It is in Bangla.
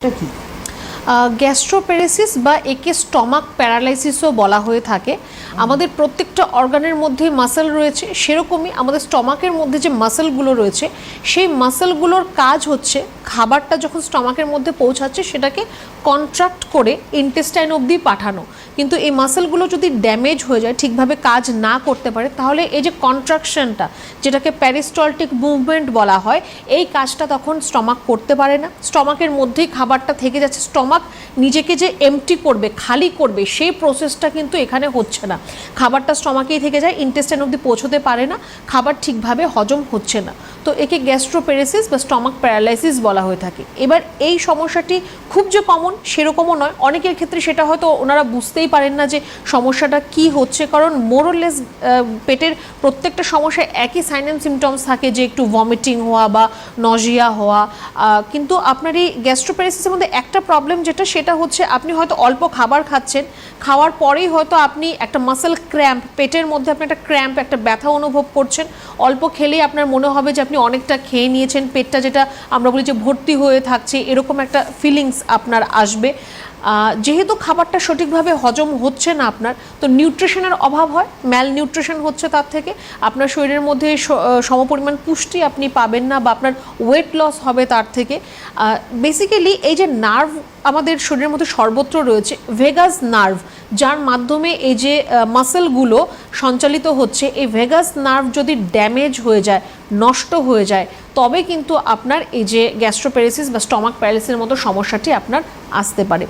এটা কি? গ্যাস্ট্রোপ্যারেসিস বা একে স্টমাক প্যারালাইসিসও বলা হয়ে থাকে। আমাদের প্রত্যেকটা অর্গানের মধ্যে মাসেল রয়েছে, সেরকমই আমাদের স্টমাকের মধ্যে যে মাসেলগুলো রয়েছে সেই মাসেলগুলোর কাজ হচ্ছে খাবারটা যখন স্টমাকের মধ্যে পৌঁছাচ্ছে সেটাকে কন্ট্রাক্ট করে ইন্টেস্টাইন অবধি পাঠানো। কিন্তু এই মাসেলগুলো যদি ড্যামেজ হয়ে যায়, ঠিকভাবে কাজ না করতে পারে, তাহলে এই যে কন্ট্রাকশনটা, যেটাকে প্যারিস্টলটিক মুভমেন্ট বলা হয়, এই কাজটা তখন স্টমাক করতে পারে না। স্টমাকের মধ্যেই খাবারটা থেকে যাচ্ছে, স্টমাক নিজেকে যে এমটি করবে, খালি করবে, সেই প্রসেসটা কিন্তু এখানে হচ্ছে না। খাবারটা স্টমাকেই থেকে যায়, ইন্টেস্টাইন অবধি পৌঁছতে পারে না, খাবার ঠিকভাবে হজম হচ্ছে না। তো একে গ্যাস্ট্রোপ্যারেসিস বা স্টমাক প্যারালাইসিস বলা হয়ে থাকে। এবার এই সমস্যাটি খুব যে কমন সেরকমও নয়, অনেকের ক্ষেত্রে সেটা হয়তো ওনারা বুঝতেই পারেন না যে সমস্যাটা কি হচ্ছে, কারণ মোরলেস পেটের প্রত্যেকটা সমস্যায় একই সাইন অ্যান্ড সিমটমস থাকে, যে একটু ভমিটিং হওয়া বা নজিয়া হওয়া। কিন্তু আপনার এই গ্যাস্ট্রোপ্যারেসিসের মধ্যে একটা প্রবলেম সেটা হচ্ছে আপনি হয়তো অল্প খাবার খাচ্ছেন, খাওয়ার পরেই হয়তো আপনি একটা মাসেল ক্র্যাম্প, পেটের মধ্যে আপনি একটা ক্র্যাম্প, একটা ব্যথা অনুভব করছেন। অল্প খেলেই আপনার মনে হবে যে আপনি অনেকটা খেয়ে নিয়েছেন, পেটটা যেটা আমরা বলি যে ভর্তি হয়ে থাকছে, এরকম একটা ফিলিংস আপনার আসবে। যেহেতু খাবারটা সঠিকভাবে হজম হচ্ছে না আপনার, তো নিউট্রিশনের অভাব হয়, ম্যাল নিউট্রিশন হচ্ছে, তার থেকে আপনার শরীরের মধ্যে সমপরিমাণ পুষ্টি আপনি পাবেন না, বা আপনার ওয়েট লস হবে তার থেকে। বেসিক্যালি এই যে নার্ভ আমাদের শরীরের মধ্যে সর্বত্র রয়েছে, ভেগাস নার্ভ, যার মাধ্যমে এই যে মাসেলগুলো সঞ্চালিত হচ্ছে, এই ভেগাস নার্ভ যদি ড্যামেজ হয়ে যায়, নষ্ট হয়ে যায়, তবে কিন্তু আপনার এই যে গ্যাস্ট্রোপ্যারেসিস বা স্টমাক প্যারালাইসিসের মতো সমস্যাটি আপনার আসতে পারে।